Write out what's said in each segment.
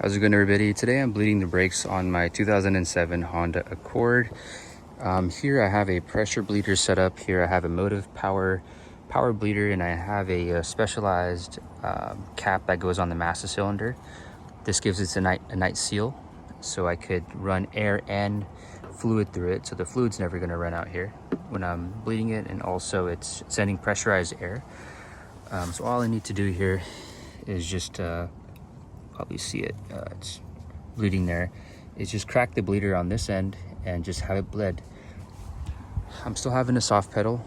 How's it going, everybody? Today I'm bleeding the brakes on my 2007 Honda Accord. Here I have a pressure bleeder set up. Here I have a motive power bleeder, and I have a specialized cap that goes on the master cylinder. This gives it a night seal, so I could run air and fluid through it, so the fluid's never going to run out here when I'm bleeding it, and also it's sending pressurized air. So all I need to do here is just probably see it, it's bleeding there, is just crack the bleeder on this end and just have it bled. I'm still having a soft pedal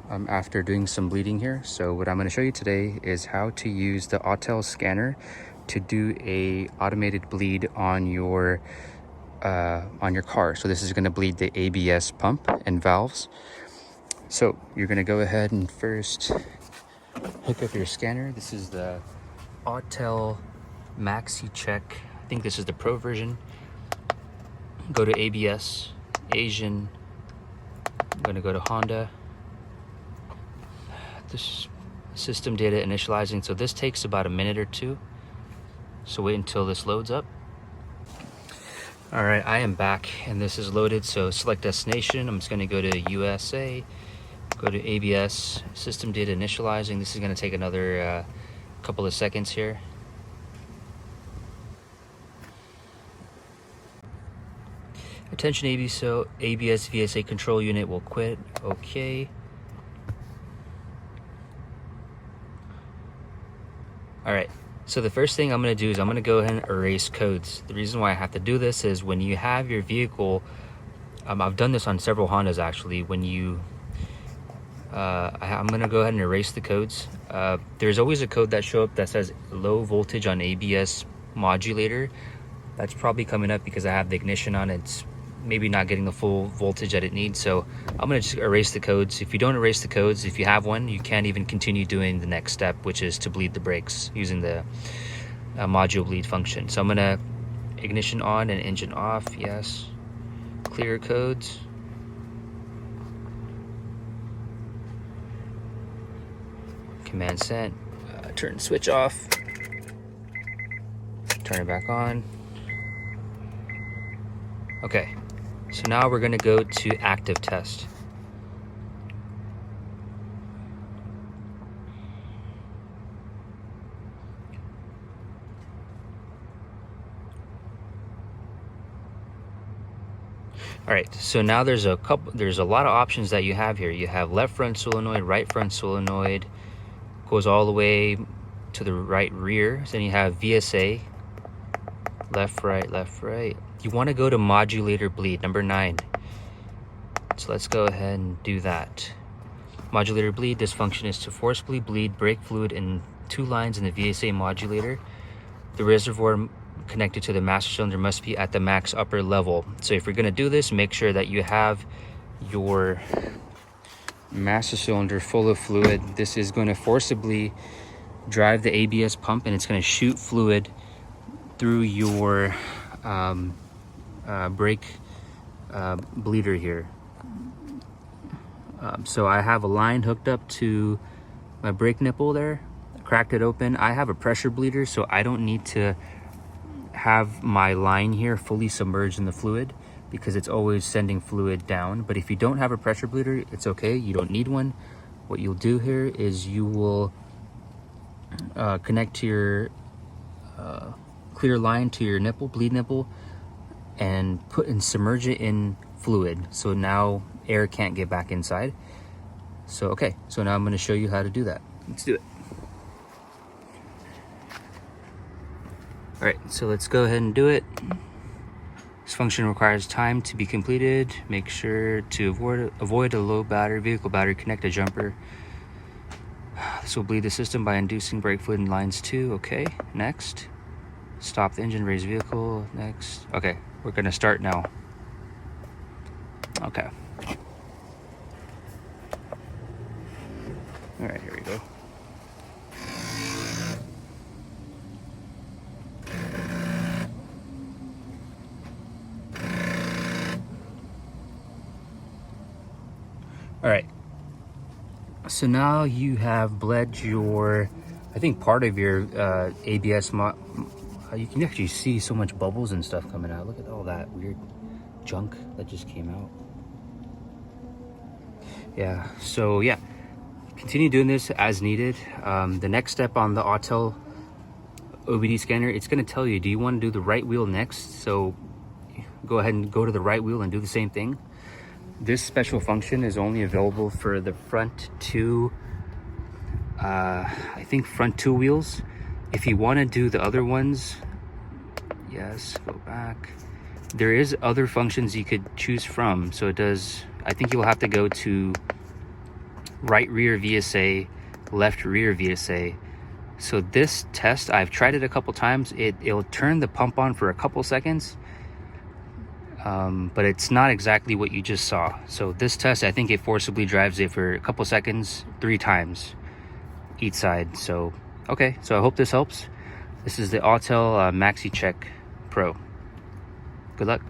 after doing some bleeding here, so what I'm going to show you today is how to use the Autel scanner to do a automated bleed on your car. So this is going to bleed the ABS pump and valves. So you're going to go ahead and first hook up your scanner. This is the Auto Maxicheck. I think this is the Pro version. Go to ABS, Asian. I'm going to go to Honda. This system data initializing, so this takes about a minute or two. So wait until this loads up. All right, I am back and this is loaded. So select destination. I'm just going to go to USA, go to ABS, system data initializing. This is going to take another couple of seconds here. Attention ABS VSA control unit will quit. Okay. All right. So the first thing I'm going to do is I'm going to go ahead and erase codes. The reason why I have to do this is when you have your vehicle, I've done this on several Hondas actually, when you, I'm going to go ahead and erase the codes. There's always a code that shows up that says low voltage on ABS modulator. That's probably coming up because I have the ignition on. It's maybe not getting the full voltage that it needs. So I'm going to just erase the codes. If you don't erase the codes, if you have one, you can't even continue doing the next step, which is to bleed the brakes using the module bleed function. So I'm going to ignition on and engine off. Yes. Clear codes. Command sent. Turn switch off. Turn it back on. Okay. So now we're going to go to active test. All right, so now there's a lot of options that you have here. You have left front solenoid, right front solenoid, goes all the way to the right rear. Then you have VSA, left, right, left, right. You want to go to modulator bleed, number 9. So let's go ahead and do that. Modulator bleed, this function is to forcibly bleed brake fluid in 2 lines in the VSA modulator. The reservoir connected to the master cylinder must be at the max upper level. So if you're going to do this, make sure that you have your master cylinder full of fluid. This is going to forcibly drive the ABS pump, and it's going to shoot fluid through your brake bleeder here. So I have a line hooked up to my brake nipple there, cracked it open. I have a pressure bleeder, so I don't need to have my line here fully submerged in the fluid because it's always sending fluid down. But if you don't have a pressure bleeder, it's okay, you don't need one. What you'll do here is you will connect to your clear line to your nipple, bleed nipple, and submerge it in fluid, so now air can't get back inside. So okay, so now I'm going to show you how to do that. Let's do it. All right, so let's go ahead and do it. This function requires time to be completed. Make sure to avoid a low vehicle battery, connect a jumper. This will bleed the system by inducing brake fluid in lines 2. Okay, next. Stop the engine, raise vehicle, next. Okay, we're gonna start now. Okay. All right, here we go. All right, so now you have bled your, I think part of your ABS You can actually see so much bubbles and stuff coming out. Look at all that weird junk that just came out. Yeah, so yeah, continue doing this as needed. The next step on the Autel OBD scanner, it's going to tell you, do you want to do the right wheel next? So go ahead and go to the right wheel and do the same thing. This special function is only available for the front two, I think front two wheels. If you want to do the other ones, yes, go back. There is other functions you could choose from. So it does, I think you'll have to go to right rear VSA, left rear VSA. So this test, I've tried it a couple times. It'll turn the pump on for a couple seconds, but it's not exactly what you just saw. So this test, I think it forcibly drives it for a couple seconds, 3 times each side. So okay, so I hope this helps. This is the Autel Maxicheck Pro. Good luck.